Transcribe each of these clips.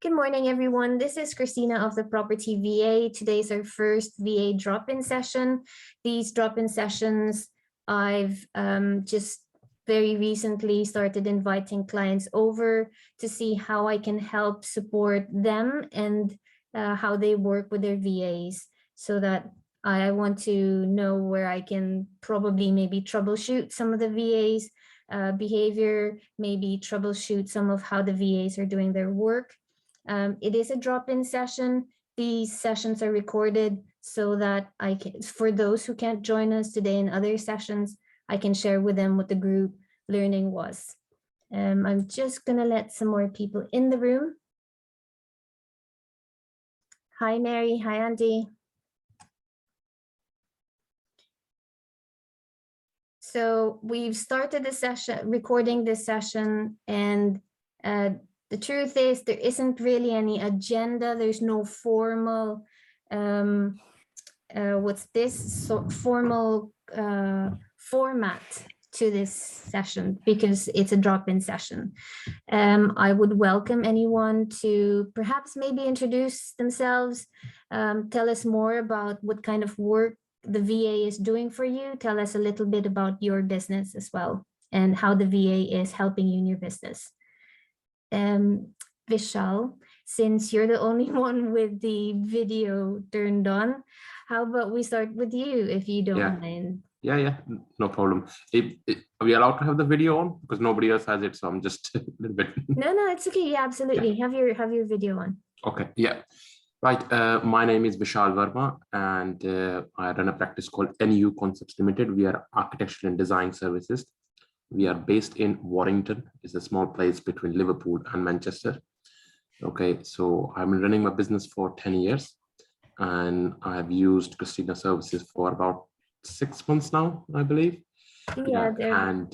Good morning, everyone. This is Cristina of the Property VA. Today's our first VA drop-in session. These drop-in sessions, I've just very recently started inviting clients over to see how I can help support them and how they work with their VAs, so that I want to know where I can probably maybe troubleshoot some of the VAs behavior, maybe troubleshoot some of how the VAs are doing their work. It is a drop-in session. These sessions are recorded so that I can, for those who can't join us today in other sessions, I can share with them what the group learning was. I'm just gonna let some more people in the room. Hi, Mary. Hi, Andy. So we've started the session, recording this session, and the truth is there isn't really any agenda. There's no formal, formal format to this session because it's a drop-in session. I would welcome anyone to perhaps maybe introduce themselves, tell us more about what kind of work the VA is doing for you. Tell us a little bit about your business as well and how the VA is helping you in your business. Vishal, since you're the only one with the video turned on, how about we start with you, if you don't mind? Yeah, no problem. Are we allowed to have the video on? Because nobody else has it, so I'm just a little bit. No, it's okay. Yeah, absolutely. Yeah. Have your video on. Okay, yeah. Right, my name is Vishal Verma, and I run a practice called NU Concepts Limited. We are architectural and design services. We are based in Warrington. It's a small place between Liverpool and Manchester. Okay, so I've been running my business for 10 years, and I have used Cristina services for about 6 months now, I believe. And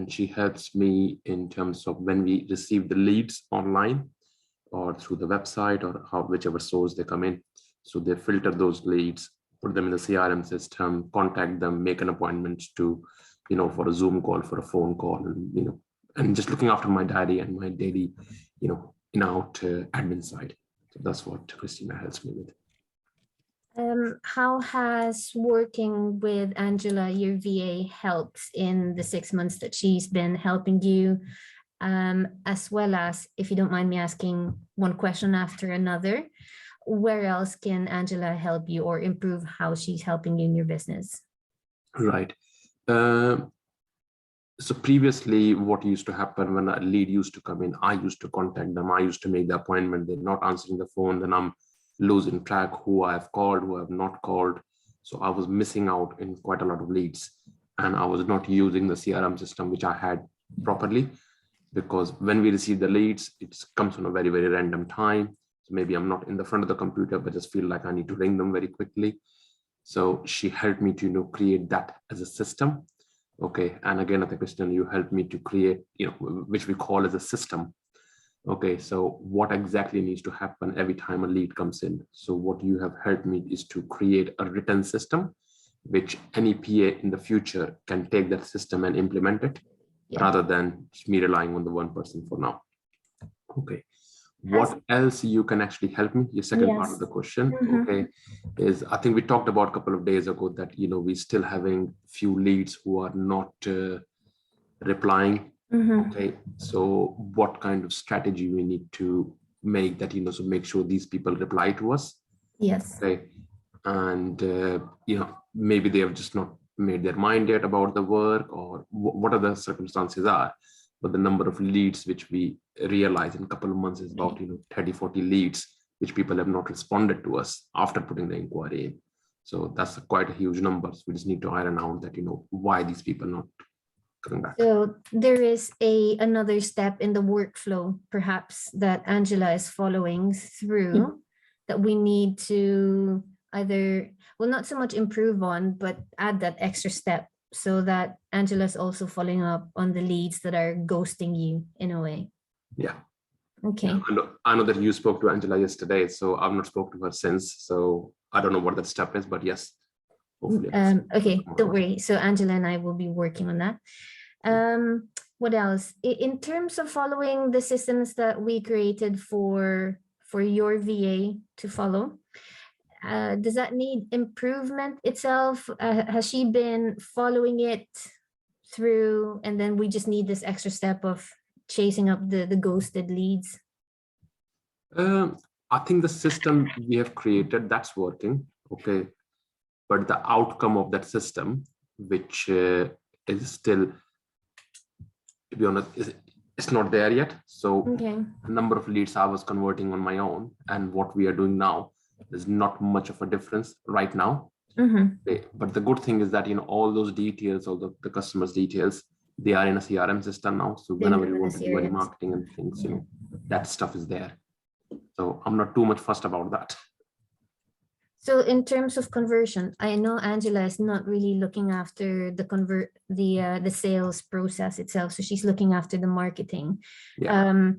she helps me in terms of when we receive the leads online or through the website or whichever source they come in. So they filter those leads, put them in the CRM system, contact them, make an appointment to, for a Zoom call, for a phone call, and, and just looking after my diary and my daily, in-out admin side. So that's what Cristina helps me with. How has working with Angela, your VA, helped in the 6 months that she's been helping you? As well as, if you don't mind me asking one question after another, where else can Angela help you or improve how she's helping you in your business? Right. So previously, what used to happen when a lead used to come in, I used to contact them. I used to make the appointment. They're not answering the phone. Then I'm losing track who I have called, who I have not called. So I was missing out in quite a lot of leads, and I was not using the CRM system, which I had properly. Because when we receive the leads, it comes on a very, very random time. So maybe I'm not in the front of the computer, but just feel like I need to ring them very quickly. So she helped me to, create that as a system. Okay. And again, I think, Christian, you helped me to create, which we call as a system. Okay. So what exactly needs to happen every time a lead comes in? So what you have helped me is to create a written system, which any PA in the future can take that system and implement it. Yeah. Rather than me relying on the one person for now. Okay. What else you can actually help me? Your second part of the question, okay, is I think we talked about a couple of days ago that, we're still having few leads who are not replying. Okay. So what kind of strategy we need to make that, so make sure these people reply to us? Yes. Okay. And, maybe they have just not made their mind yet about the work, or what are the circumstances are, but the number of leads which we realize in a couple of months is about 30-40 leads which people have not responded to us after putting the inquiry in. So that's quite a huge number. So we just need to iron out that why these people not coming back. So there is another step in the workflow perhaps that Angela is following through that we need to either, well, not so much improve on, but add that extra step so that Angela's also following up on the leads that are ghosting you in a way. Yeah. Okay. Yeah, I know that you spoke to Angela yesterday, so I've not spoken to her since. So I don't know what that step is, but yes. Hopefully okay, don't worry. So Angela and I will be working on that. what else? In terms of following the systems that we created for your VA to follow, does that need improvement itself? Has she been following it through, and then we just need this extra step of chasing up the ghosted leads? I think the system we have created, that's working, okay, but the outcome of that system, which is still, to be honest, it's not there yet. So Okay. the number of leads I was converting on my own and what we are doing now, there's not much of a difference right now. Okay. But the good thing is that, all those details, all the customer's details, they are in a CRM system now. So whenever you want to do any marketing and things, that stuff is there. So I'm not too much fussed about that. So in terms of conversion, I know Angela is not really looking after the sales process itself. So she's looking after the marketing. Yeah.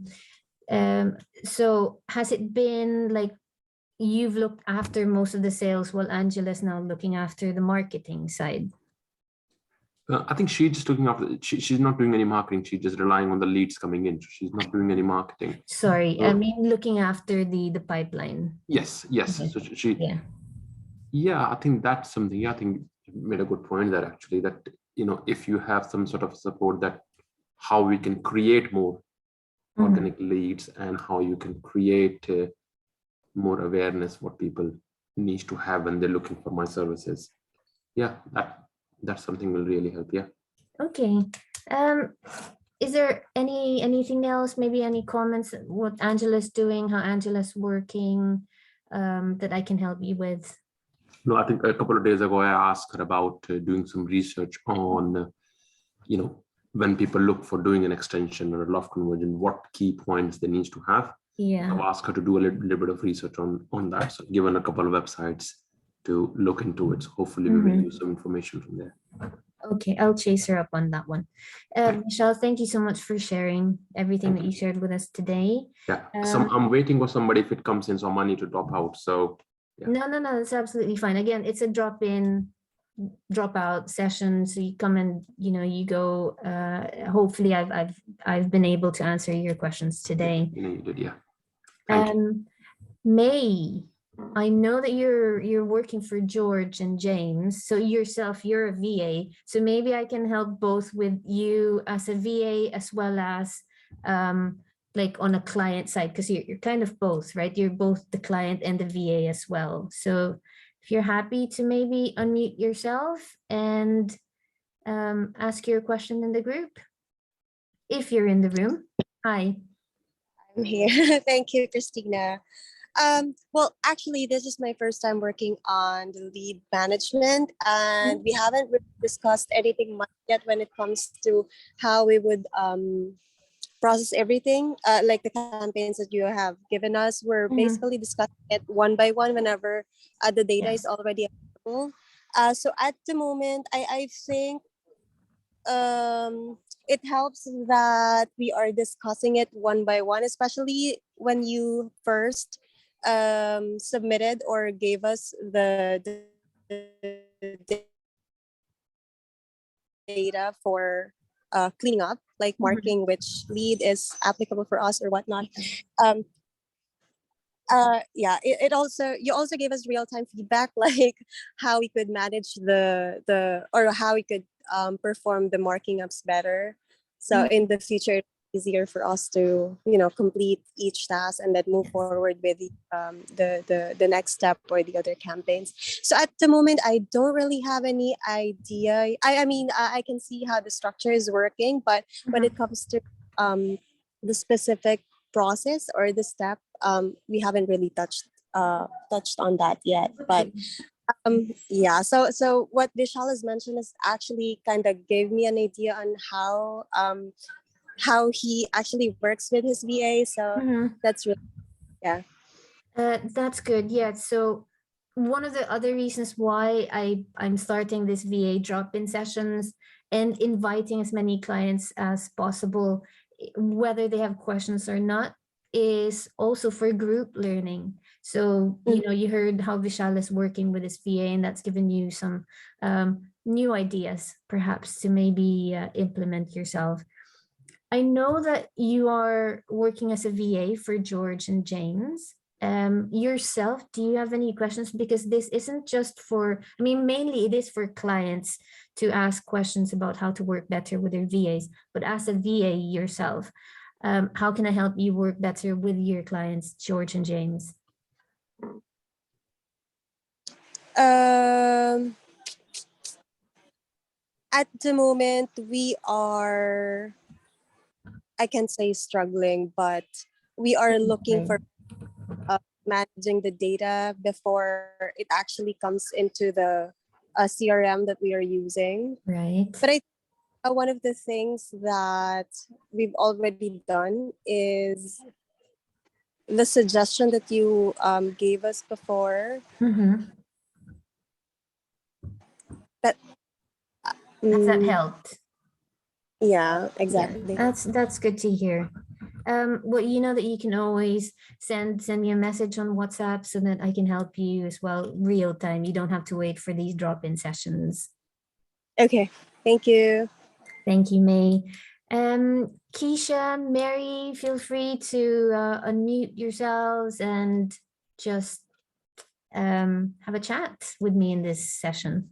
So has it been like you've looked after most of the sales while Angela's now looking after the marketing side? I think she's just looking after, she's not doing any marketing. She's just relying on the leads coming in. So she's not doing any marketing. Sorry, So, I mean looking after the pipeline. Yes. Okay. So yeah, I think that's something. I think you made a good point there actually, that, if you have some sort of support, that how we can create more organic leads and how you can create more awareness, what people need to have when they're looking for my services. Yeah, that's something will really help. Yeah. Okay. Is there anything else, maybe any comments, what Angela's doing, how Angela's working, that I can help you with? No, I think a couple of days ago, I asked her about doing some research on, when people look for doing an extension or a loft conversion, what key points they need to have. Yeah. I've asked her to do a little bit of research on that. So given a couple of websites to look into it. So hopefully we will use some information from there. Okay, I'll chase her up on that one. Michelle, thank you so much for sharing everything that you shared with us today. Yeah, I'm waiting for somebody if it comes in, so I need to drop out. So yeah. No, that's absolutely fine. Again, it's a drop-in, drop-out session. So you come and you go. Hopefully, I've been able to answer your questions today. You did, yeah. Thank you. May, I know that you're working for George and James. So yourself, you're a VA. So maybe I can help both with you as a VA as well as like on a client side, because you're kind of both, right? You're both the client and the VA as well. So if you're happy to maybe unmute yourself and ask your question in the group, if you're in the room. Hi. I'm here. Thank you, Cristina. Well, actually, this is my first time working on the lead management, and we haven't really discussed anything much yet when it comes to how we would process everything, like the campaigns that you have given us. We're basically discussing it one by one whenever the data is already available. So at the moment, I think it helps that we are discussing it one by one, especially when you first submitted or gave us the data for cleaning up, like marking which lead is applicable for us or whatnot. Yeah, it also, you also gave us real-time feedback, like how we could manage or how we could perform the marking ups better. So in the future, it's easier for us to complete each task and then move forward with the next step or the other campaigns. So at the moment, I don't really have any idea. I mean, I can see how the structure is working, but when it comes to the specific process or the step, we haven't really touched on that yet. But yeah, so what Vishal has mentioned is actually kind of gave me an idea on how he actually works with his VA. So that's really, yeah. That's good. Yeah. So one of the other reasons why I'm starting this VA drop-in sessions and inviting as many clients as possible, whether they have questions or not, is also for group learning. So, you heard how Vishal is working with his VA, and that's given you some new ideas, perhaps, to maybe implement yourself. I know that you are working as a VA for George and James. Yourself, do you have any questions? Because this isn't just for, I mean, mainly it is for clients to ask questions about how to work better with their VAs. But as a VA yourself, how can I help you work better with your clients, George and James? At the moment, we are, I can't say struggling, but we are looking for managing the data before it actually comes into the CRM that we are using. Right. But one of the things that we've already done is the suggestion that you gave us before. Mm-hmm. That Has that helped? Yeah, exactly. Yeah, that's good to hear. Well, you know that you can always send me a message on WhatsApp so that I can help you as well, real time. You don't have to wait for these drop-in sessions. Okay, thank you. Thank you, May. Keisha, Mary, feel free to unmute yourselves and just have a chat with me in this session.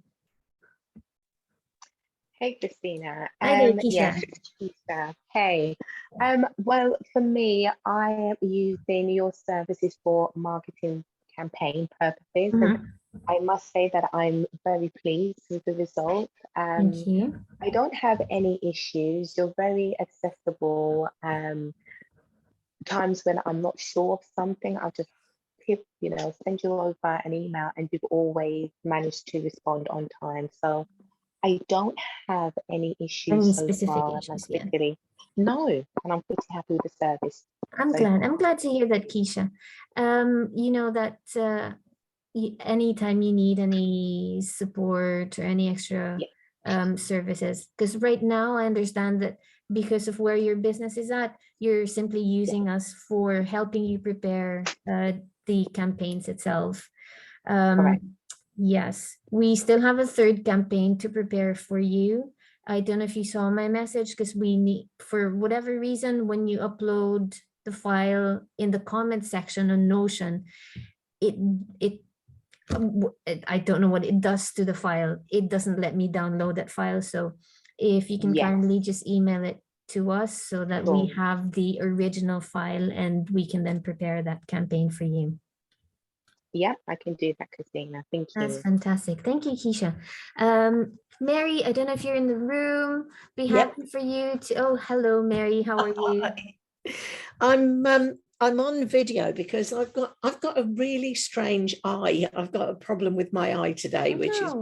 Hey, Christina. Hi there, Keisha. Yes, it's Keisha. Hey. Well, for me, I am using your services for marketing campaign purposes, and I must say that I'm very pleased with the result. Thank you. I don't have any issues. You're very accessible. Times when I'm not sure of something, I'll just send you over an email, and you've always managed to respond on time. So I don't have any issues Any so specific far. issues, I'm particularly no, and I'm pretty happy with the service. I'm glad to hear that, Keisha. You know that anytime you need any support or any extra services, because right now I understand that because of where your business is at, you're simply using us for helping you prepare the campaigns itself. Correct. Yes, we still have a third campaign to prepare for you. I don't know if you saw my message, because we need, for whatever reason, when you upload the file in the comment section on Notion, I don't know what it does to the file. It doesn't let me download that file. So if you can kindly just email it to us so that we have the original file and we can then prepare that campaign for you. Yeah, I can do that, Christina. Thank you. That's fantastic. Thank you, Keisha. Mary, I don't know if you're in the room. Be happy for you to. Oh, hello, Mary. How are you? I'm on video because I've got a really strange eye. I've got a problem with my eye today, which is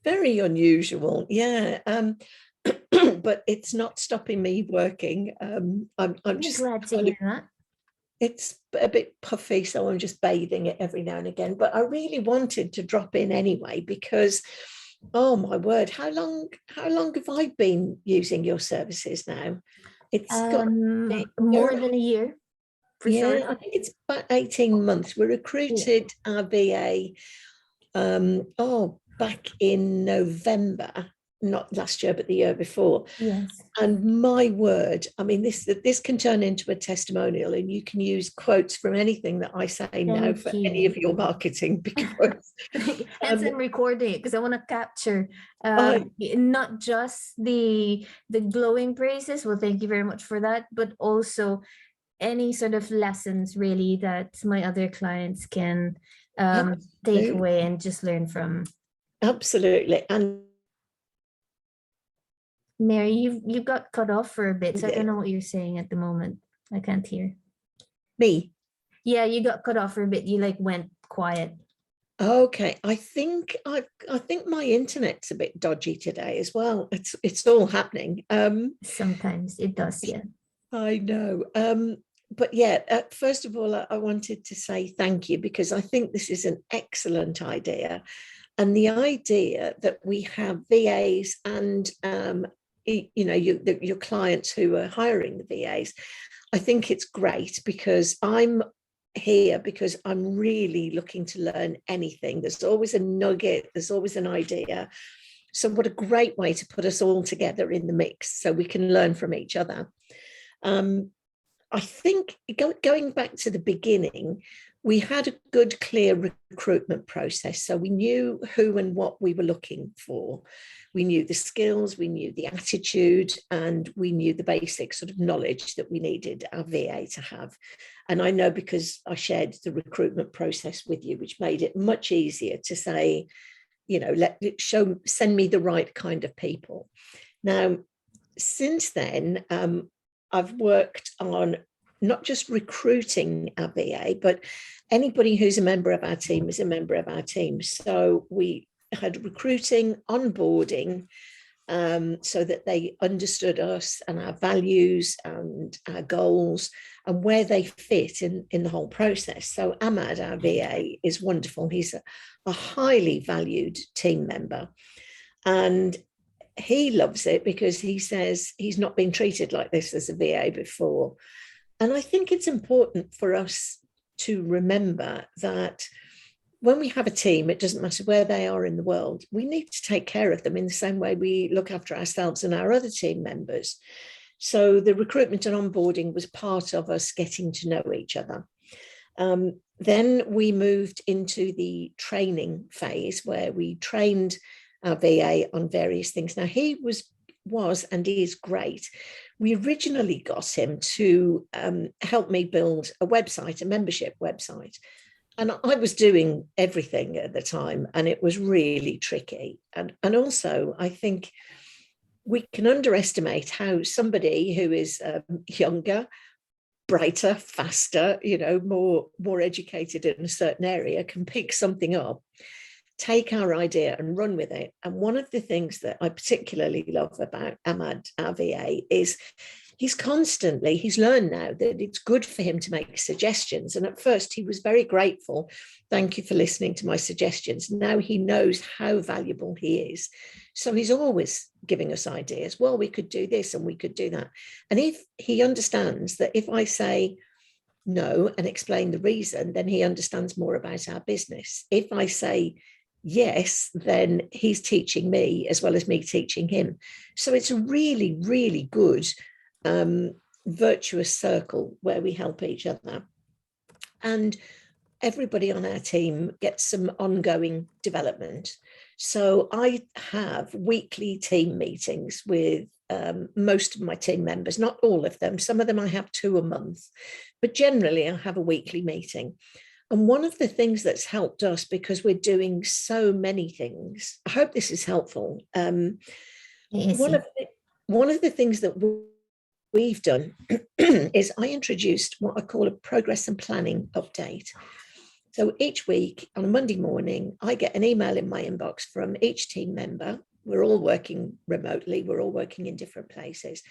very unusual. Yeah. But it's not stopping me working. I'm just glad to hear that. It's a bit puffy, so I'm just bathing it every now and again. But I really wanted to drop in anyway because, oh my word, how long have I been using your services now? It's got more than a year. For yeah, sure. I think it's about 18 months. We recruited our VA back in November, not last year, but the year before. Yes. And my word, I mean, this can turn into a testimonial, and you can use quotes from anything that I say now for any of your marketing, because hence I'm recording it because I want to capture not just the glowing praises. Well, thank you very much for that, but also any sort of lessons really that my other clients can take away and just learn from. Absolutely. And Mary, you got cut off for a bit, so I don't know what you're saying at the moment. I can't hear. Me? Yeah, you got cut off for a bit. You like went quiet. Okay, I think my internet's a bit dodgy today as well. It's all happening. Sometimes it does, yeah. I know. But yeah, first of all, I wanted to say thank you, because I think this is an excellent idea. And the idea that we have VAs and, your clients who are hiring the VAs, I think it's great, because I'm here because I'm really looking to learn anything. There's always a nugget, there's always an idea. So what a great way to put us all together in the mix so we can learn from each other. I think going back to the beginning, we had a good, clear recruitment process. So we knew who and what we were looking for. We knew the skills, we knew the attitude, and we knew the basic sort of knowledge that we needed our VA to have. And I know because I shared the recruitment process with you, which made it much easier to say, you know, send me the right kind of people. Now, since then, I've worked on not just recruiting our VA, but anybody who's a member of our team is a member of our team. So we had recruiting, onboarding, so that they understood us and our values and our goals and where they fit in the whole process. So Ahmad, our VA, is wonderful. He's a highly valued team member. And he loves it because he says he's not been treated like this as a VA before. And I think it's important for us to remember that when we have a team, it doesn't matter where they are in the world, we need to take care of them in the same way we look after ourselves and our other team members. So the recruitment and onboarding was part of us getting to know each other. Then we moved into the training phase where we trained our VA on various things. Now he was and is great. We originally got him to help me build a website, a membership website. And I was doing everything at the time, and it was really tricky. And also, I think we can underestimate how somebody who is younger, brighter, faster, you know, more educated in a certain area can pick something up, take our idea and run with it. And one of the things that I particularly love about Ahmad, our VA, is he's learned now that it's good for him to make suggestions. And at first he was very grateful. Thank you for listening to my suggestions. Now he knows how valuable he is. So he's always giving us ideas. Well, we could do this and we could do that. And if he understands that if I say no and explain the reason, then he understands more about our business. If I say yes, then he's teaching me as well as me teaching him. So it's a really, really good virtuous circle where we help each other. And everybody on our team gets some ongoing development. So I have weekly team meetings with most of my team members, not all of them. Some of them I have 2 a month, but generally I have a weekly meeting. And one of the things that's helped us, because we're doing so many things, I hope this is helpful. One of the things that we've done is I introduced what I call a progress and planning update. So each week on a Monday morning, I get an email in my inbox from each team member. We're all working remotely. We're all working in different places.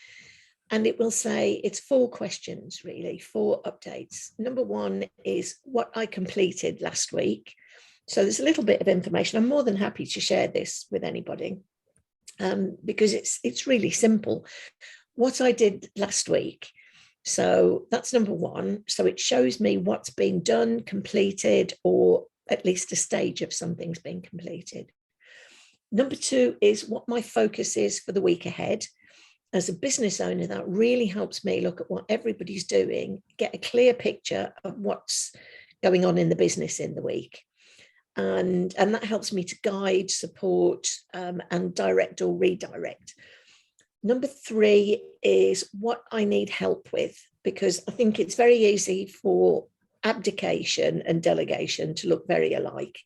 And it will say, it's 4 questions, really, 4 updates. Number 1 is what I completed last week. So there's a little bit of information. I'm more than happy to share this with anybody because it's really simple. What I did last week. So that's number 1. So it shows me what's been done, completed, or at least a stage of something's been completed. Number 2 is what my focus is for the week ahead. As a business owner, that really helps me look at what everybody's doing, get a clear picture of what's going on in the business in the week. And that helps me to guide, support, and direct or redirect. Number 3 is what I need help with, because I think it's very easy for abdication and delegation to look very alike.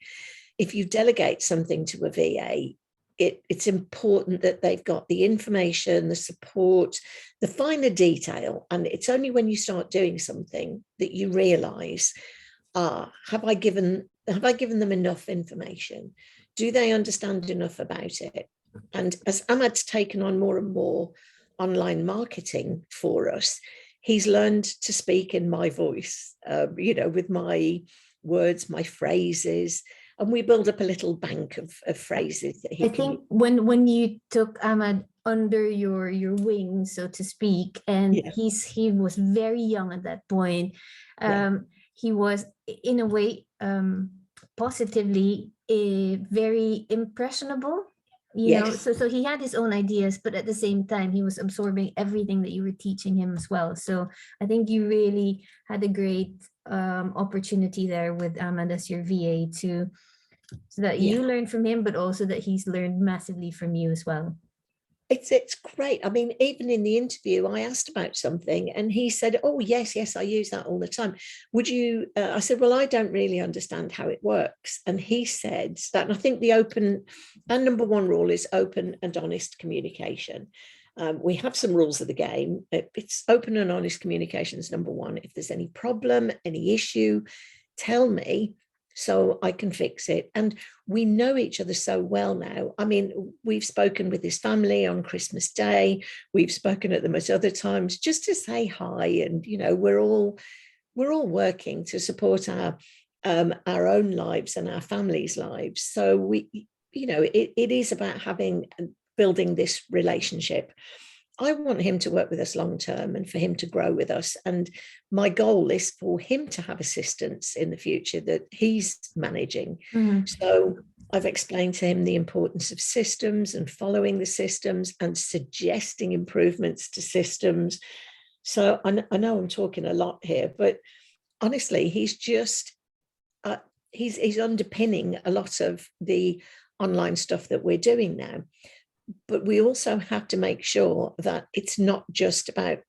If you delegate something to a VA, it's important that they've got the information, the support, the finer detail. And it's only when you start doing something that you realize, have I given them enough information? Do they understand enough about it? And as Ahmad's taken on more and more online marketing for us, he's learned to speak in my voice, with my words, my phrases, and we build up a little bank of phrases that he can. I think when you took Ahmad under your wing, so to speak, and he was very young at that point. He was in a way positively very impressionable. you know, Yes. so he had his own ideas, but at the same time he was absorbing everything that you were teaching him as well. So I think you really had a great opportunity there with Ahmed as your VA to, so that you learned from him, but also that he's learned massively from you as well. It's great. I mean, even in the interview, I asked about something and he said, oh, yes, I use that all the time. Would you, I said, well, I don't really understand how it works. And he said that, and I think the open, and number one rule is open and honest communication. We have some rules of the game. It's open and honest communication is number one. If there's any problem, any issue, tell me so I can fix it. And we know each other so well now. I mean, we've spoken with his family on Christmas Day. We've spoken at them at other times just to say hi. And, you know, we're all working to support our own lives and our families' lives. So we, you know, it is about having and building this relationship. I want him to work with us long term and for him to grow with us. And my goal is for him to have assistants in the future that he's managing. Mm-hmm. So I've explained to him the importance of systems and following the systems and suggesting improvements to systems. So I know I'm talking a lot here, but honestly, he's just, he's underpinning a lot of the online stuff that we're doing now. But we also have to make sure that it's not just about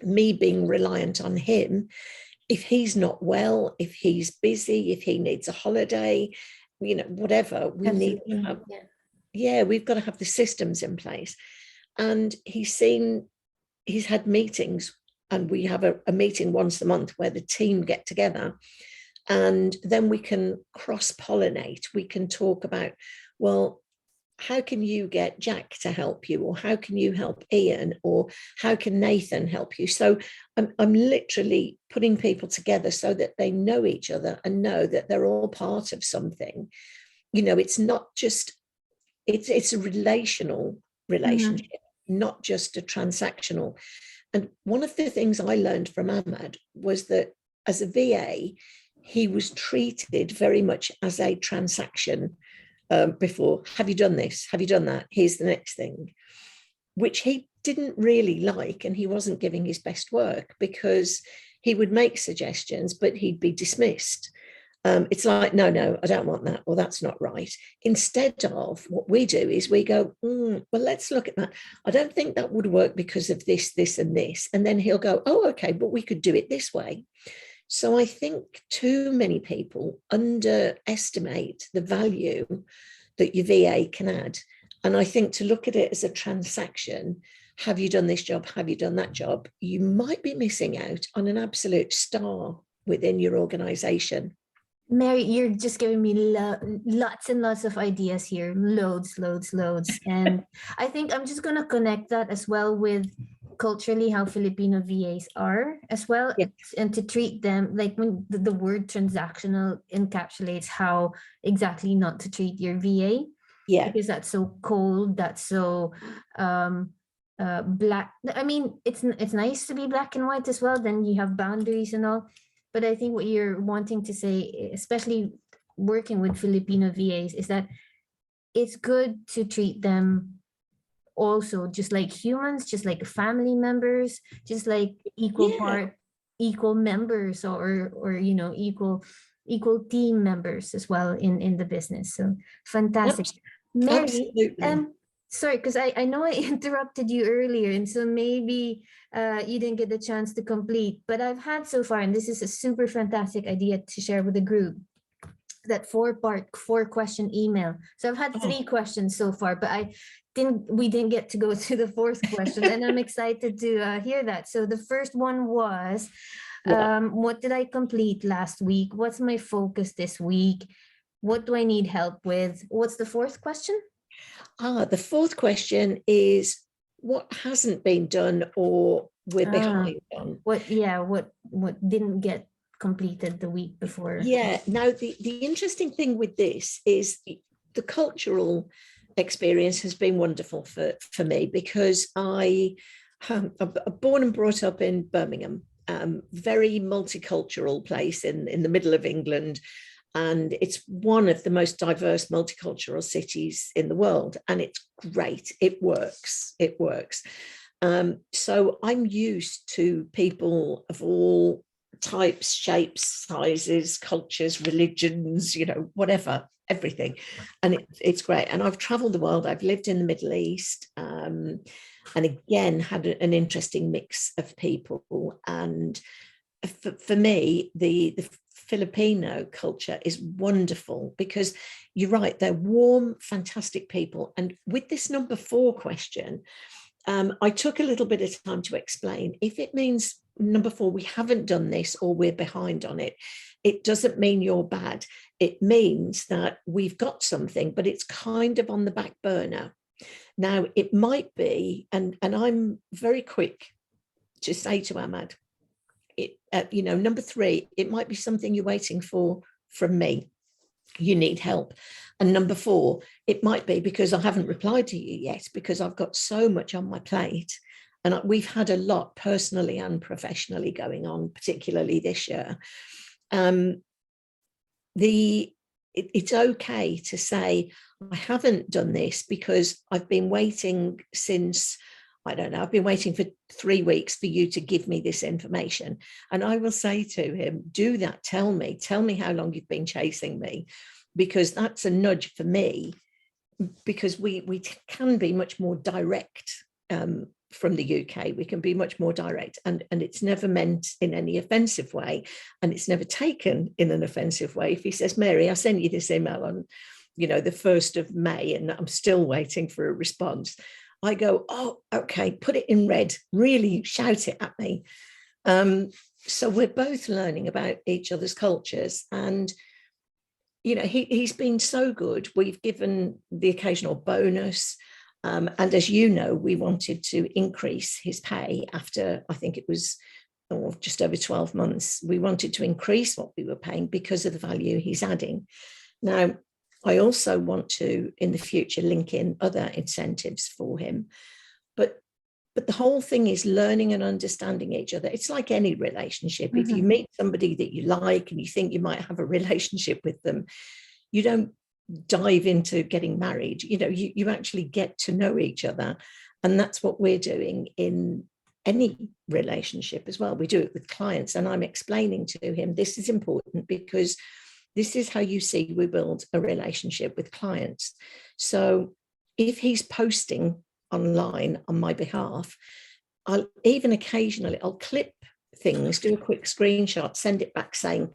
me being reliant on him. If he's not well, if he's busy, if he needs a holiday, you know, whatever, we need to have, we've got to have the systems in place. And he's had meetings, and we have a meeting once a month where the team get together, and then we can cross-pollinate. We can talk about, well, how can you get Jack to help you, or how can you help Ian, or how can Nathan help you? So I'm literally putting people together so that they know each other and know that they're all part of something. You know, it's not just, it's a relational relationship, not just a transactional. And one of the things I learned from Ahmad was that as a VA, he was treated very much as a transaction. Before, have you done this? Have you done that? Here's the next thing, which he didn't really like. And he wasn't giving his best work because he would make suggestions, but he'd be dismissed. It's like, no, I don't want that, or that's not right. Instead of, what we do is we go, well, let's look at that. I don't think that would work because of this, this, and this. And then he'll go, oh, okay, but we could do it this way. So I think too many people underestimate the value that your VA can add. And I think to look at it as a transaction, have you done this job? Have you done that job? You might be missing out on an absolute star within your organization. Mary, you're just giving me lots and lots of ideas here, loads. And I think I'm just going to connect that as well with culturally how Filipino VAs are as well, and to treat them like, when the word transactional encapsulates how exactly not to treat your VA, because that's so cold, that's so black. I mean, it's nice to be black and white as well, then you have boundaries and all, but I think what you're wanting to say, especially working with Filipino VAs, is that it's good to treat them also just like humans, just like family members, just like equal members, or you know, equal team members as well in the business. So fantastic. Mary, sorry, because I know I interrupted you earlier, and so maybe you didn't get the chance to complete, but I've had so far, and this is a super fantastic idea to share with the group, that 4-question email. So I've had 3 questions so far, but we didn't get to go to the 4th question, and I'm excited to hear that. So the first one was, what did I complete last week? What's my focus this week? What do I need help with? What's the 4th question? The 4th question is, what hasn't been done or we're behind on? What didn't get completed the week before? Now the interesting thing with this is the cultural experience has been wonderful for me, because I'm born and brought up in Birmingham, very multicultural place in the middle of England. and it's one of the most diverse multicultural cities in the world, and it's great. It works. So I'm used to people of all types, shapes, sizes, cultures, religions, whatever, everything. And it's great. And I've traveled the world. I've lived in the Middle East, and again, had an interesting mix of people. And for me, the Filipino culture is wonderful, because you're right, they're warm, fantastic people. And with this number 4 question, I took a little bit of time to explain. If it means number 4, we haven't done this or we're behind on it, it doesn't mean you're bad. It means that we've got something, but it's kind of on the back burner. Now, it might be, and I'm very quick to say to Ahmad, number 3, it might be something you're waiting for from me. You need help. And number 4, it might be because I haven't replied to you yet, because I've got so much on my plate. And we've had a lot personally and professionally going on, particularly this year. It's okay to say, I haven't done this because I've been waiting since, I don't know, I've been waiting for 3 weeks for you to give me this information. And I will say to him, do that, tell me how long you've been chasing me, because that's a nudge for me, because we can be much more direct from the UK. We can be much more direct, and it's never meant in any offensive way, and it's never taken in an offensive way. If he says, Mary, I sent you this email on, the 1st of May, and I'm still waiting for a response, I go, oh, okay, put it in red, really shout it at me. So we're both learning about each other's cultures, and he's been so good. We've given the occasional bonus. And as you know, we wanted to increase his pay after, I think it was just over 12 months. We wanted to increase what we were paying because of the value he's adding. Now, I also want to, in the future, link in other incentives for him. But the whole thing is learning and understanding each other. It's like any relationship. Mm-hmm. If you meet somebody that you like and you think you might have a relationship with them, you don't dive into getting married. You actually get to know each other. And that's what we're doing in any relationship as well. We do it with clients, and I'm explaining to him, this is important because this is how you see we build a relationship with clients. So if he's posting online on my behalf, I'll even occasionally, I'll clip things, do a quick screenshot, send it back saying,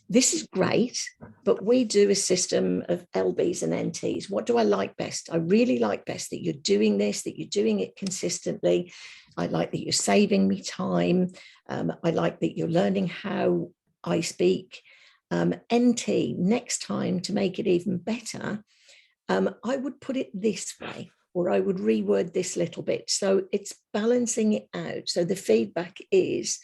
this is great, but we do a system of LBs and NTs. What do I like best? I really like best that you're doing this, that you're doing it consistently. I like that you're saving me time. I like that you're learning how I speak. NT, next time, to make it even better, I would put it this way, or I would reword this little bit. So it's balancing it out. So the feedback is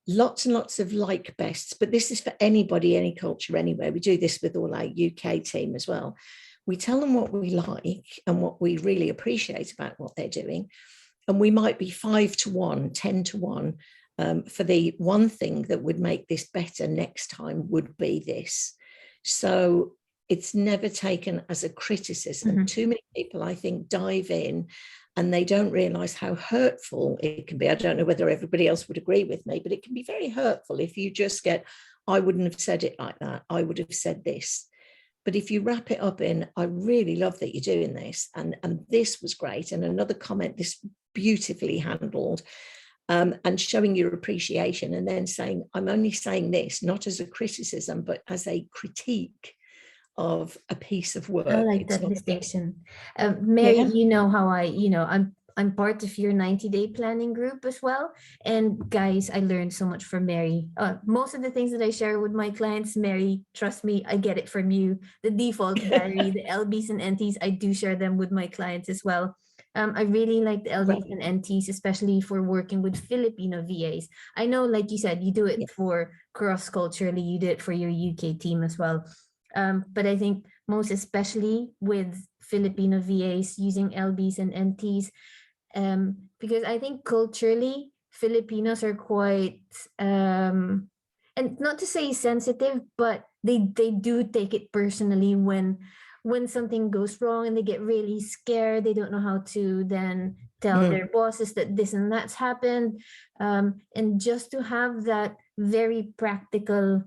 lots and lots of like bests, but this is for anybody, any culture, anywhere. We do this with all our UK team as well. We tell them what we like and what we really appreciate about what they're doing. And we might be 5 to 1, 10 to 1 for the one thing that would make this better next time would be this. So it's never taken as a criticism. Mm-hmm. Too many people, I think, dive in and they don't realize how hurtful it can be. I don't know whether everybody else would agree with me, but it can be very hurtful if you just get, I wouldn't have said it like that. I would have said this. But if you wrap it up in, I really love that you're doing this, and this was great, and another comment, this beautifully handled, and showing your appreciation, and then saying, I'm only saying this, not as a criticism, but as a critique of a piece of work. I like that distinction. Mary, yeah. You know how I'm part of your 90-day planning group as well. And guys, I learned so much from Mary. Most of the things that I share with my clients, Mary, trust me, I get it from you. The default diary, the LBs and NTs, I do share them with my clients as well. I really like the LBs and NTs, especially for working with Filipino VAs. I know, like you said, you do it for cross-culturally, you do it for your UK team as well. But I think most especially with Filipino VAs using LBs and NTs, because I think culturally, Filipinos are quite, and not to say sensitive, but they do take it personally when something goes wrong, and they get really scared. They don't know how to then tell their bosses that this and that's happened. And just to have that very practical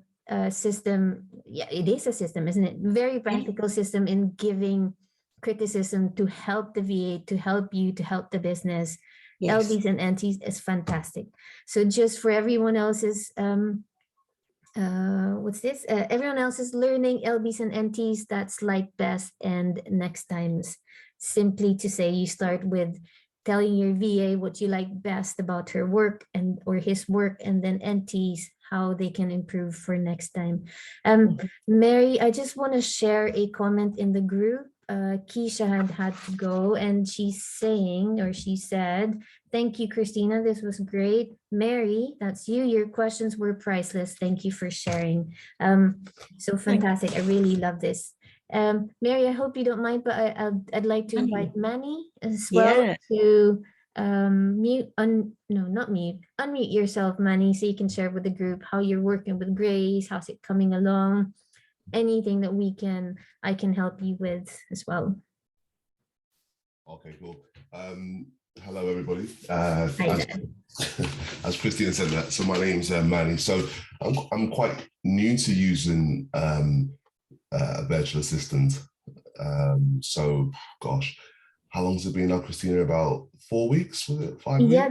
system, yeah, it is a system, isn't it? Very practical system in giving criticism to help the VA, to help you, to help the business. Yes. LBs and NTs is fantastic. So just for everyone else's what's this? Everyone else is learning LBs and NTs. That's like best. And next times, simply to say, you start with telling your VA what you like best about her work and or his work, and then NTs how they can improve for next time. Mary, I just want to share a comment in the group. Keisha had to go, and she's saying, or she said, "Thank you, Christina. This was great." Mary, that's you. Your questions were priceless. Thank you for sharing. So fantastic. I really love this. Mary, I hope you don't mind, but I'd like to invite Manny as well to unmute yourself, Manny, so you can share with the group how you're working with Grace, how's it coming along, anything that I can help you with as well. Okay, cool. Hello, everybody. Hi, as Christina said that, so my name's Manny. So I'm quite new to using a virtual assistant. So gosh, how long has it been now, Christina? About 4 weeks? Was it 5 weeks? Yeah,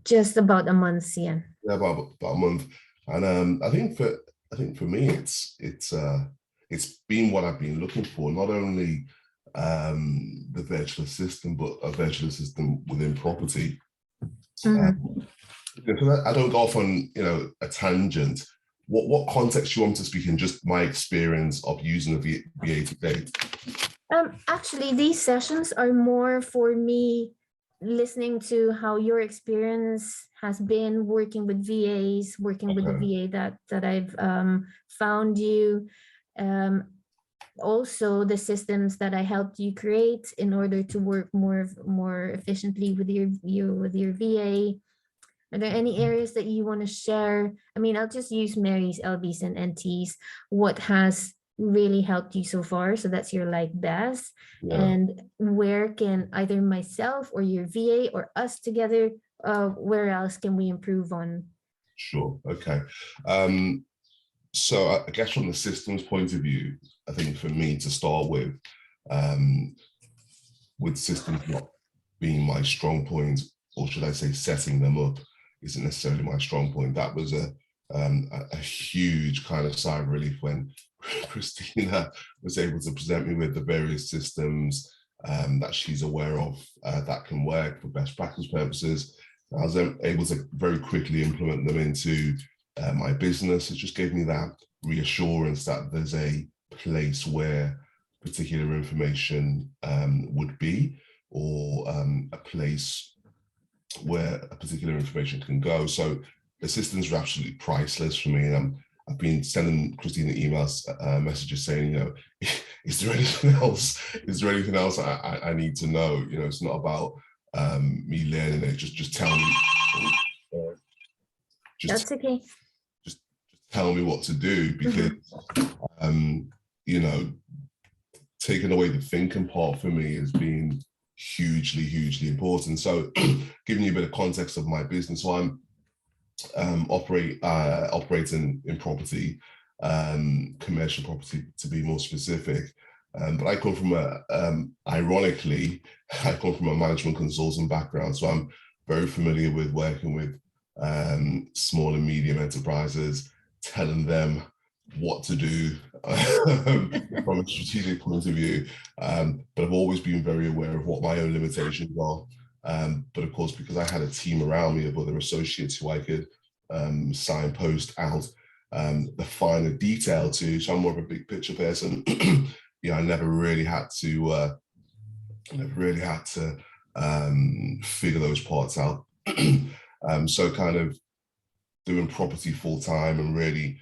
just about a month. Yeah. Yeah, about a month. And I think for me, it's been what I've been looking for. Not only the virtual assistant, but a virtual assistant within property. So that I don't go off on a tangent. What context you want to speak in? Just my experience of using a VA to date. Actually, these sessions are more for me listening to how your experience has been working with VAs, working with the VA that I've found you. Also the systems that I helped you create in order to work more efficiently with your VA. Are there any areas that you want to share? I mean, I'll just use Mary's LBs and NTs. What has really helped you so far? So that's your like best. Yeah. And where can either myself or your VA or us together, where else can we improve on? Sure. Okay. So I guess from the systems point of view, I think for me to start with systems not being my strong point, or should I say setting them up, isn't necessarily my strong point. That was a huge kind of sigh of relief when Christina was able to present me with the various systems that she's aware of that can work for best practice purposes. I was able to very quickly implement them into my business. It just gave me that reassurance that there's a place where particular information would be, or a place where a particular information can go. So the systems are absolutely priceless for me. And I've been sending Christina emails, messages saying, is there anything else? Is there anything else I need to know? It's not about me learning it. Just tell me. That's okay. Just tell me what to do, because taking away the thinking part for me has been hugely important. So giving you a bit of context of my business, so I'm operating in property, commercial property to be more specific, but I come from ironically, I come from a management consulting background, so I'm very familiar with working with small and medium enterprises, telling them what to do from a strategic point of view, but I've always been very aware of what my own limitations are. But of course, because I had a team around me of other associates who I could signpost out the finer detail to, so I'm more of a big picture person. I never really had to figure those parts out. So kind of doing property full time and really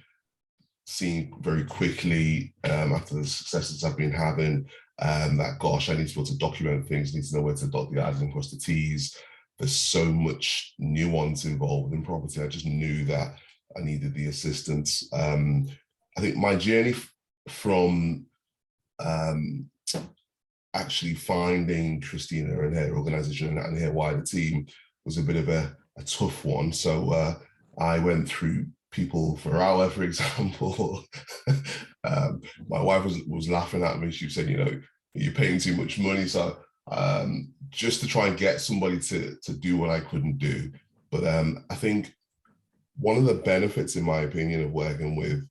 seeing very quickly after the successes I've been having, that gosh, I need to be able to document things, need to know where to dot the I's and cross the T's. There's so much nuance involved in property. I just knew that I needed the assistance. I think my journey from actually finding Cristina and her organization and her wider team was a bit of a tough one. So I went through people for hour, for example. My wife was laughing at me. She said, you know, you're paying too much money. So just to try and get somebody to do what I couldn't do. But I think one of the benefits, in my opinion, of working with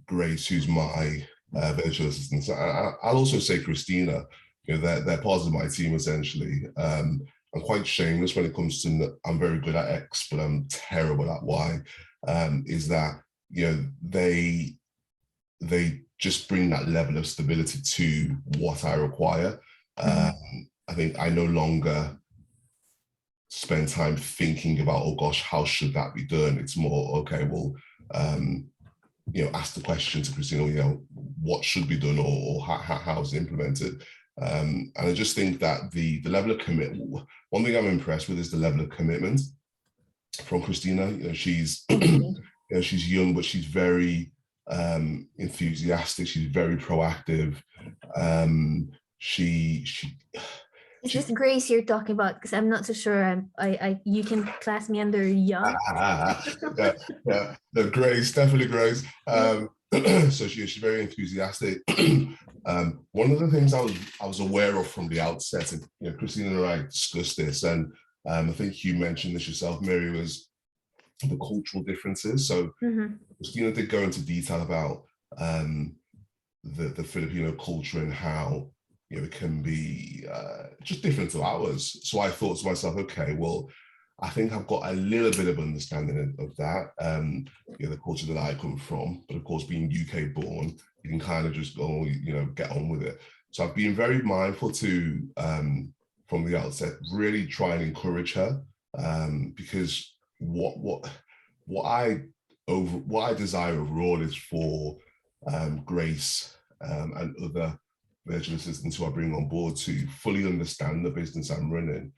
Grace, who's my virtual assistant, I'll also say Cristina, you know, they're part of my team essentially. I'm quite shameless when it comes to, I'm very good at X, but I'm terrible at Y, is that, you know, they just bring that level of stability to what I require. I think I no longer spend time thinking about, oh gosh, how should that be done? It's more, okay, well, you know, ask the question to Cristina, you know, what should be done, or how is it implemented? And I just think that the level of commitment, one thing I'm impressed with is the level of commitment from Cristina. You know, she's you know, she's young, but she's very enthusiastic. She's very proactive. Is this Grace you're talking about? Because I'm not so sure. You can class me under young. yeah, no, Grace, definitely Grace. So she's very enthusiastic. One of the things I was aware of from the outset, and you know, Cristina and I discussed this, and I think you mentioned this yourself, Mary, was the cultural differences. So Cristina did go into detail about the Filipino culture and how, you know, it can be just different to ours. So I thought to myself, okay, well, I think I've got a little bit of understanding of that, you know, the culture that I come from. But of course, being UK born, you can kind of just go, you know, get on with it. So I've been very mindful to, from the outset, really try and encourage her, because what I desire overall is for Grace and other virtual assistants who I bring on board to fully understand the business I'm running,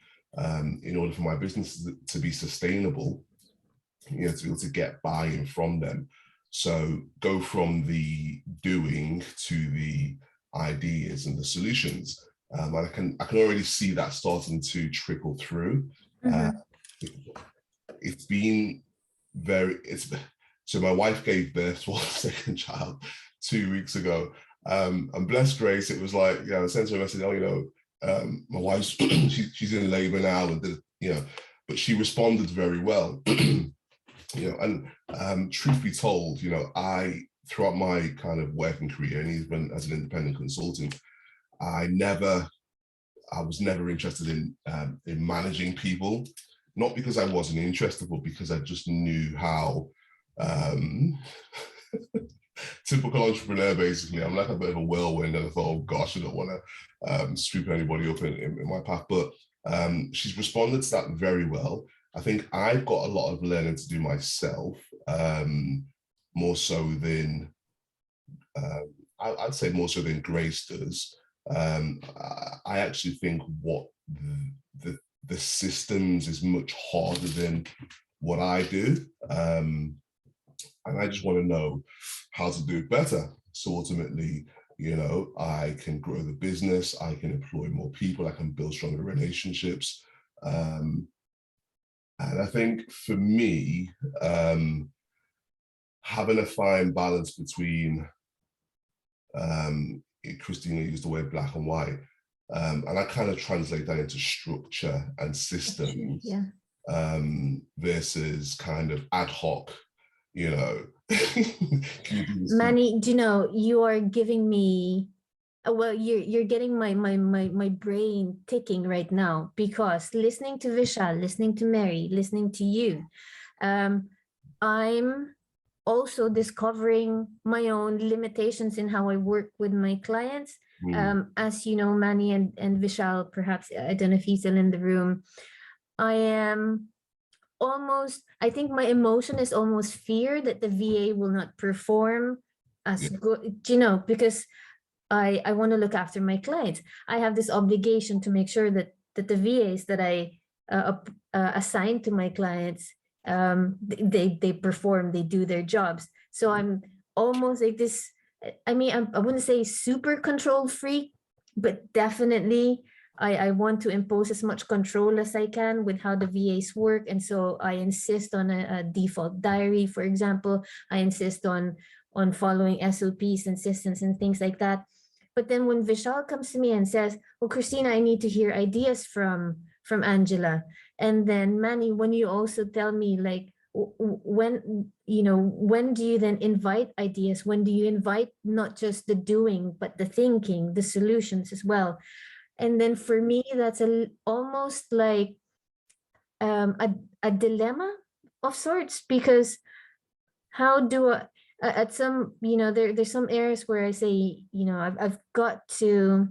in order for my business to be sustainable, you know, to be able to get buy-in from them. So go from the doing to the ideas and the solutions. And I can already see that starting to trickle through. It's been so my wife gave birth to our second child 2 weeks ago. And bless Grace, it was like, you know, I sent her a message, oh, you know, my wife's, she's in labor now, and you know, but she responded very well. You know, and truth be told, you know, throughout my kind of working career, and even as an independent consultant, I was never interested in managing people, not because I wasn't interested, but because I just knew how typical entrepreneur, basically. I'm like a bit of a whirlwind, and I thought, oh gosh, I don't want to sweep anybody up in my path. But she's responded to that very well. I think I've got a lot of learning to do myself, more so than I'd say more so than Grace does. I actually think what the systems is much harder than what I do. And I just want to know how to do it better. So ultimately, you know, I can grow the business, I can employ more people, I can build stronger relationships. And I think for me, having a fine balance between, Cristina used the word black and white, and I kind of translate that into structure and systems, versus kind of ad hoc, you know. Manny, do you know, you are giving me, well, you're getting my brain ticking right now, because listening to Vishal, listening to Mary, listening to you, I'm also discovering my own limitations in how I work with my clients. As you know, Manny and Vishal, perhaps, I don't know if he's still in the room, I think my emotion is almost fear that the VA will not perform as good, you know, because I want to look after my clients. I have this obligation to make sure that the VAs that I assign to my clients they perform, they do their jobs. So I'm almost like this, I mean, I wouldn't say super control freak, but definitely I want to impose as much control as I can with how the VAs work. And so I insist on a default diary, for example. I insist on following SOPs and systems and things like that. But then when Vishal comes to me and says, "Oh, Christina, I need to hear ideas from Angela." And then Manny, when you also tell me like, when, you know, when do you then invite ideas? When do you invite not just the doing, but the thinking, the solutions as well? And then for me, that's almost like a dilemma of sorts, because how do I, at some, you know, there's some areas where I say, you know, I've got to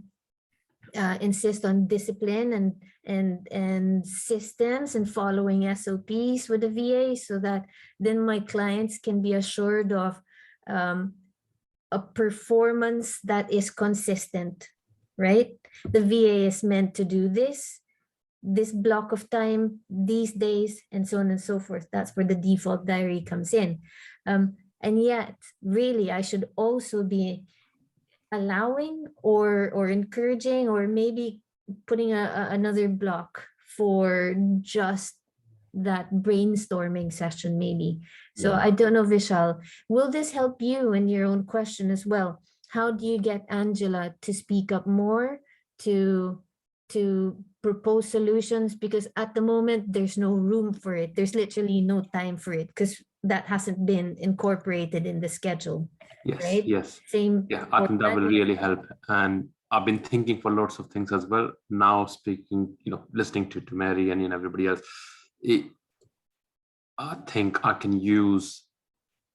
insist on discipline and systems and following SOPs with the VA, so that then my clients can be assured of a performance that is consistent, right? The VA is meant to do this block of time, these days, and so on and so forth. That's where the default diary comes in. And yet, really, I should also be allowing or encouraging, or maybe putting another block for just that brainstorming session, maybe. So Yeah. I don't know, Vishal, will this help you in your own question as well? How do you get Angela to speak up more, to propose solutions? Because at the moment, there's no room for it. There's literally no time for it, because that hasn't been incorporated in the schedule. Yes, right? yes. Same. Yeah, I think that will really help. And I've been thinking for lots of things as well. Now speaking, you know, listening to Mary and everybody else, I think I can use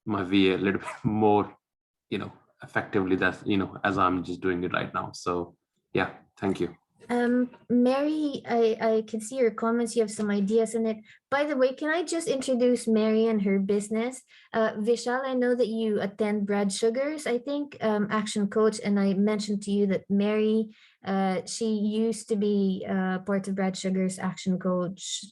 my VA a little bit more, you know, effectively, that's, you know, as I'm just doing it right now. So yeah, thank you. Mary, I can see your comments. You have some ideas in it. By the way, can I just introduce Mary and her business? Vishal, I know that you attend Brad Sugar's, I think, Action Coach, and I mentioned to you that Mary, she used to be part of Brad Sugar's Action Coach.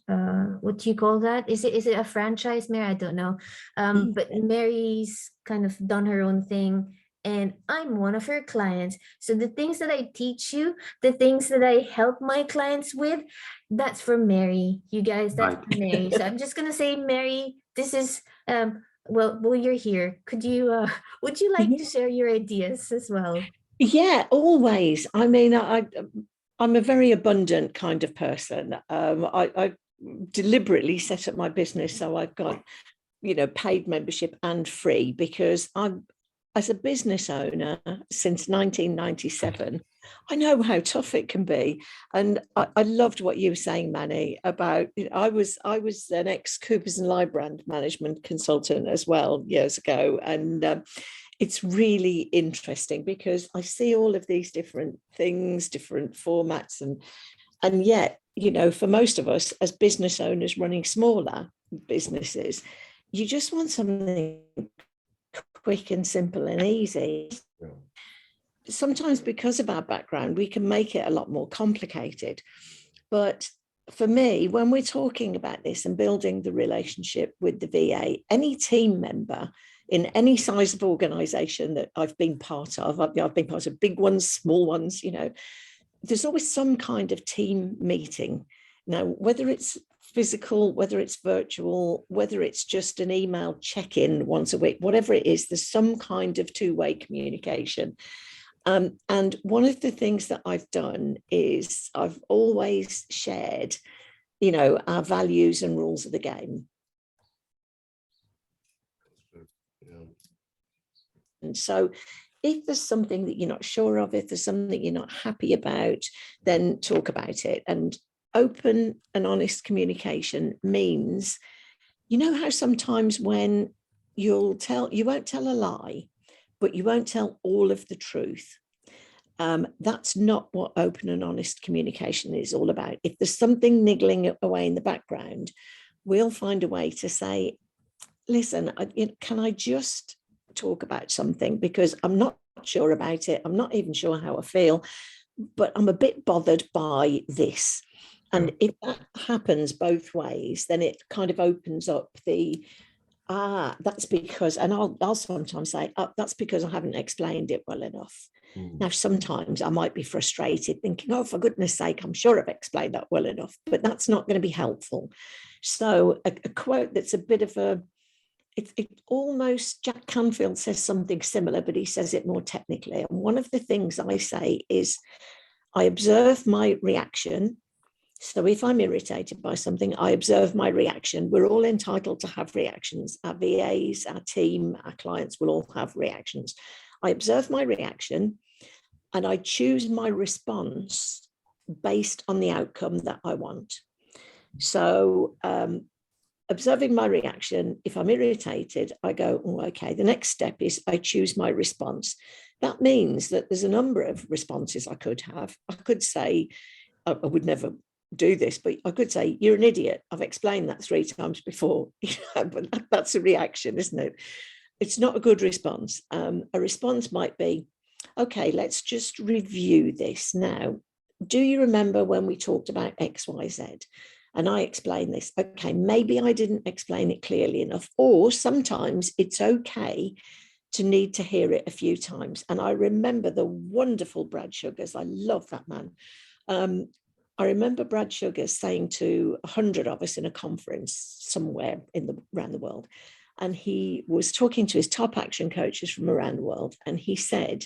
What do you call that? Is it a franchise, Mary? I don't know. But Mary's kind of done her own thing, and I'm one of her clients. So the things that I teach you, the things that I help my clients with, that's from Mary. You guys, that's Right. from Mary. So I'm just gonna say, Mary, this is well, you're here. Could you would you like to share your ideas as well? Yeah, always. I mean, I'm a very abundant kind of person. I deliberately set up my business so I've got, you know, paid membership and free, because I'm, as a business owner since 1997, I know how tough it can be. And I loved what you were saying, Manny, about, you know, I was an ex-Coopers and Lybrand management consultant as well years ago. And it's really interesting because I see all of these different things, different formats, and yet, you know, for most of us as business owners running smaller businesses, you just want something quick and simple and easy. Yeah. Sometimes because of our background, we can make it a lot more complicated. But for me, when we're talking about this and building the relationship with the VA, any team member in any size of organization that I've been part of, I've been part of big ones, small ones, you know, there's always some kind of team meeting. Now, whether it's physical, whether it's virtual, whether it's just an email check-in once a week, whatever it is, there's some kind of two-way communication. And one of the things that I've done is I've always shared, you know, our values and rules of the game. Yeah. And so if there's something that you're not sure of, if there's something you're not happy about, then talk about it. And open and honest communication means, you know how sometimes when you won't tell a lie, but you won't tell all of the truth. That's not what open and honest communication is all about. If there's something niggling away in the background, we'll find a way to say, listen, can I just talk about something, because I'm not sure about it. I'm not even sure how I feel, but I'm a bit bothered by this. And if that happens both ways, then it kind of opens up the, that's because, and I'll sometimes say, that's because I haven't explained it well enough. Now, sometimes I might be frustrated thinking, oh, for goodness sake, I'm sure I've explained that well enough, but that's not going to be helpful. So a quote that's a bit of a, it almost, Jack Canfield says something similar, but he says it more technically. And one of the things I say is, I observe my reaction. So if I'm irritated by something, I observe my reaction. We're all entitled to have reactions. Our VAs, our team, our clients will all have reactions. I observe my reaction and I choose my response based on the outcome that I want. So observing my reaction, if I'm irritated, I go, oh, okay, the next step is I choose my response. That means that there's a number of responses I could have. I could say, I would never do this, but I could say, you're an idiot. I've explained that 3 times before. But that's a reaction, isn't it? It's not a good response. A response might be, okay, let's just review this now. Do you remember when we talked about X, Y, Z? And I explained this. Okay, maybe I didn't explain it clearly enough, or sometimes it's okay to need to hear it a few times. And I remember the wonderful Brad Sugars. I love that man. I remember Brad Sugars saying to 100 of us in a conference somewhere around the world, and he was talking to his top action coaches from around the world, and he said,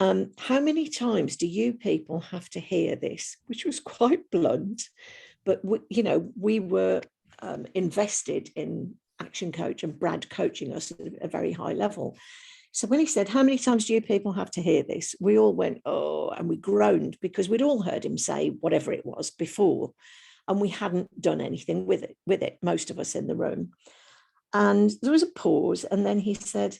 how many times do you people have to hear this? Which was quite blunt, but we were invested in Action Coach and Brad coaching us at a very high level. So when he said, how many times do you people have to hear this? We all went, oh, and we groaned, because we'd all heard him say whatever it was before, and we hadn't done anything with it, most of us in the room. And there was a pause, and then he said,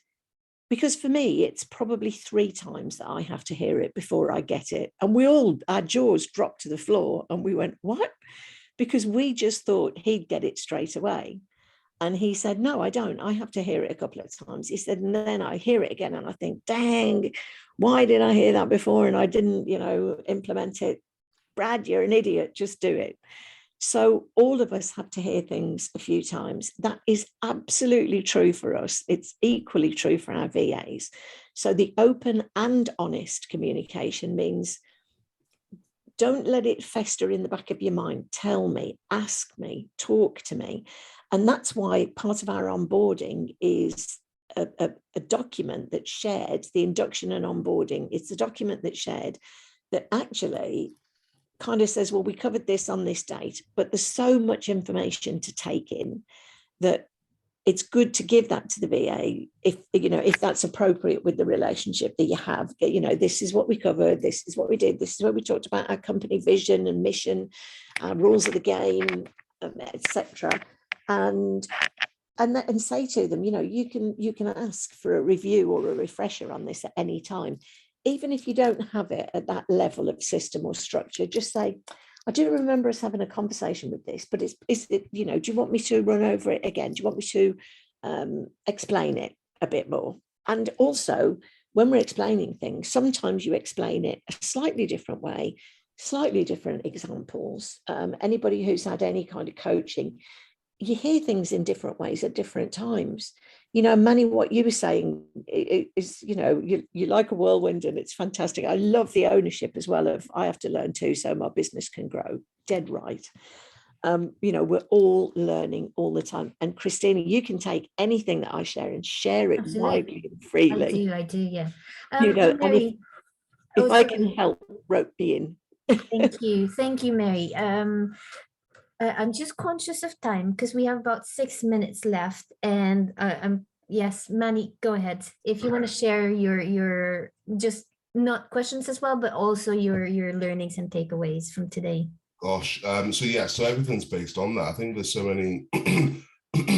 because for me, it's probably 3 times that I have to hear it before I get it. And our jaws dropped to the floor, and we went, what? Because we just thought he'd get it straight away. And he said, no, I don't. I have to hear it a couple of times. He said, and then I hear it again and I think, dang, why did I hear that before? And I didn't, implement it. Brad, you're an idiot. Just do it. So all of us have to hear things a few times. That is absolutely true for us. It's equally true for our VAs. So the open and honest communication means, don't let it fester in the back of your mind. Tell me, ask me, talk to me. And that's why part of our onboarding is a document that's shared, the induction and onboarding. It's a document that's shared that actually kind of says, well, we covered this on this date, but there's so much information to take in that it's good to give that to the VA if that's appropriate with the relationship that you have. This is what we covered, this is what we did, this is what we talked about, our company vision and mission, rules of the game, etc. And say to them, you can ask for a review or a refresher on this at any time, even if you don't have it at that level of system or structure. Just say, I do remember us having a conversation with this, but is it, do you want me to run over it again? Do you want me to explain it a bit more? And also, when we're explaining things, sometimes you explain it a slightly different way, slightly different examples. Anybody who's had any kind of coaching, you hear things in different ways at different times. Manny, what you were saying is, you like a whirlwind and it's fantastic. I love the ownership as well of, I have to learn too, so my business can grow. Dead right. We're all learning all the time. And Cristina, you can take anything that I share and share it widely and freely. I do, yeah. And Mary, if I can help, rope me in. Thank you, Mary. I'm just conscious of time because we have about 6 minutes left, and yes, Manny, go ahead if you want to share your just not questions as well, but also your learnings and takeaways from today. Gosh, so everything's based on that. I think there's so many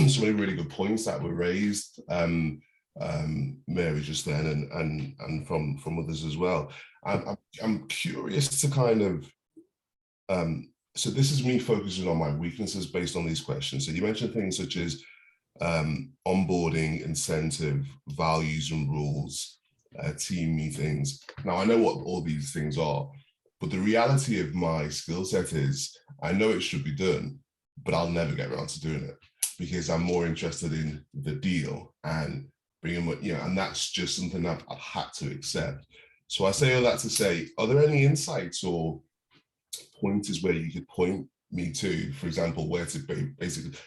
so many really good points that were raised, Mary, just then, and from others as well. I'm curious to kind of so this is me focusing on my weaknesses based on these questions. So you mentioned things such as onboarding, incentive, values and rules, team meetings. Now I know what all these things are, But the reality of my skill set is I know it should be done, but I'll never get around to doing it because I'm more interested in the deal and bringing, and that's just something that I've had to accept. So I say all that to say, are there any insights or pointers where you could point me to, for example, where to basically,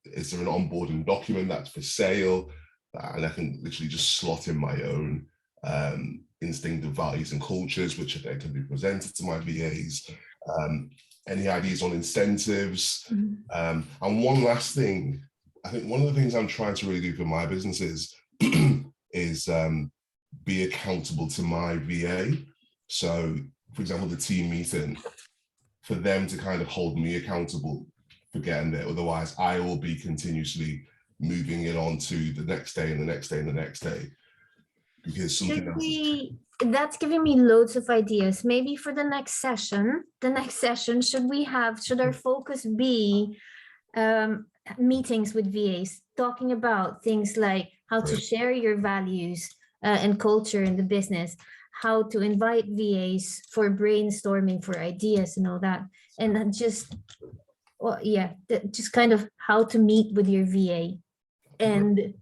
is there an onboarding document that's for sale and I can literally just slot in my own instinctive values and cultures, which then can be presented to my VAs? Any ideas on incentives? And one last thing, I think one of the things I'm trying to really do for my business is be accountable to my VA. So, for example, the team meeting, for them to kind of hold me accountable for getting there. Otherwise, I will be continuously moving it on to the next day and the next day and the next day. Because something else. That's giving me loads of ideas. Maybe for the next session, should our focus be meetings with VAs, talking about things like how to share your values and culture in the business, how to invite VAs for brainstorming for ideas and all that, and then just kind of how to meet with your VA and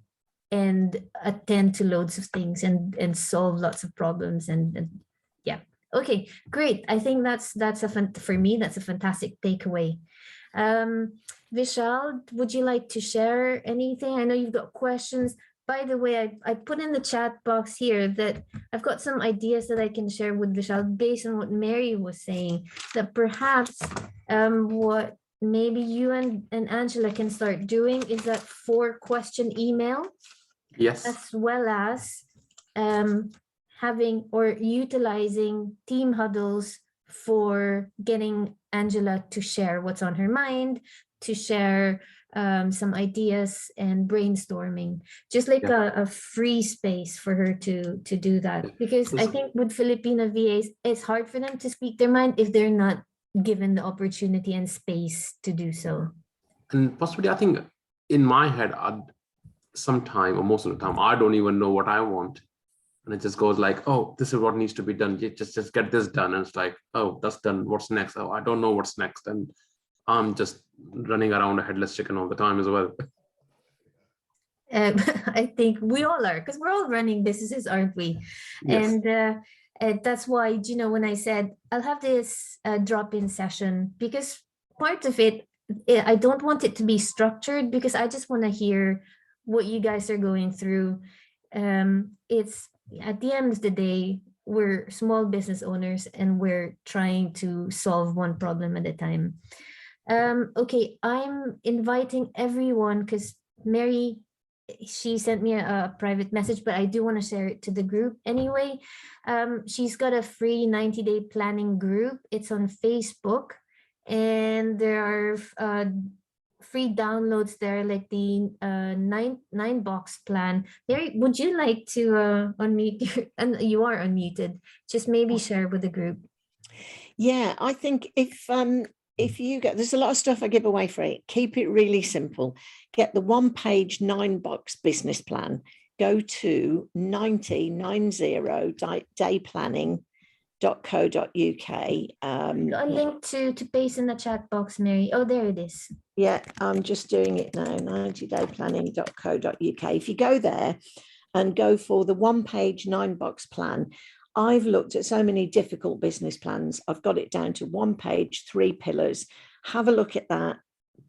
attend to loads of things and solve lots of problems and yeah. Okay, great. I think for me that's a fantastic takeaway. Vishal, would you like to share anything? I know you've got questions. By the way, I put in the chat box here that I've got some ideas that I can share with Vishal based on what Mary was saying, that perhaps what maybe you and Angela can start doing is that 4-question email. Yes. As well as having or utilizing team huddles for getting Angela to share what's on her mind, to share some ideas and brainstorming, just like a free space for her to do that. Because I think with Filipino VAs, it's hard for them to speak their mind if they're not given the opportunity and space to do so. And possibly, I think in my head, sometime or most of the time, I don't even know what I want. And it just goes like, oh, this is what needs to be done. Just get this done. And it's like, oh, that's done. What's next? Oh, I don't know what's next. And I'm just running around a headless chicken all the time as well. I think we all are, because we're all running businesses, aren't we? Yes. And that's why, when I said I'll have this drop-in session, because part of it, I don't want it to be structured, because I just want to hear what you guys are going through. It's at the end of the day, we're small business owners and we're trying to solve one problem at a time. Okay, I'm inviting everyone because Mary, she sent me a private message, but I do want to share it to the group anyway. She's got a free 90-day planning group. It's on Facebook, and there are free downloads there, like the 9-box plan. Mary, would you like to unmute? And you are unmuted. Just maybe share with the group. Yeah, I think if you get, there's a lot of stuff I give away free. Keep it really simple. Get the 1-page 9-box business plan. Go to 90dayplanning.co.uk. A link to paste in the chat box, Mary. Oh, there it is. Yeah, I'm just doing it now. 90dayplanning.co.uk. If you go there and go for the 1-page 9-box plan, I've looked at so many difficult business plans. I've got it down to 1 page, 3 pillars. Have a look at that.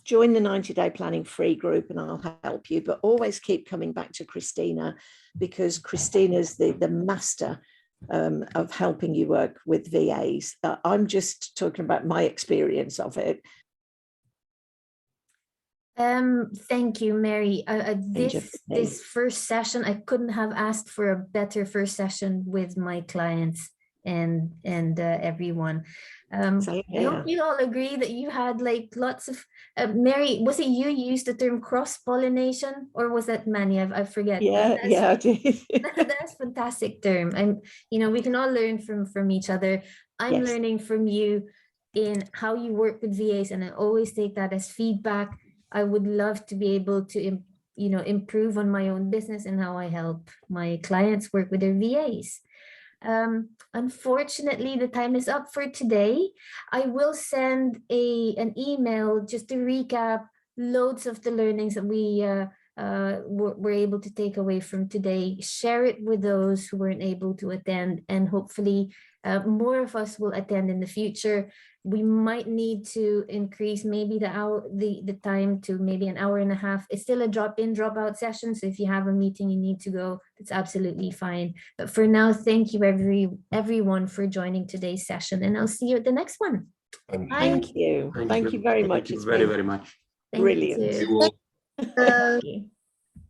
Join the 90-day planning free group and I'll help you. But always keep coming back to Cristina, because Cristina's the master of helping you work with VAs. I'm just talking about my experience of it. Thank you, Mary. This first session, I couldn't have asked for a better first session with my clients and everyone. I hope you all agree that you had like lots of Mary, was it you used the term cross-pollination, or was that Manny? I forget. Yeah, I did. That's a fantastic term. And we can all learn from each other. I'm learning from you in how you work with VAs, and I always take that as feedback. I would love to be able to, improve on my own business and how I help my clients work with their VAs. Unfortunately, the time is up for today. I will send an email just to recap loads of the learnings that we were able to take away from today. Share it with those who weren't able to attend, and hopefully more of us will attend in the future. We might need to increase maybe the time to maybe an hour and a half. It's still a drop-in, drop-out session, so if you have a meeting you need to go, that's absolutely fine. But for now, thank you everyone for joining today's session, and I'll see you at the next one. Thank you. Thank you very much. Thank you It's very, been very much. Thank brilliant. you. You all. Okay.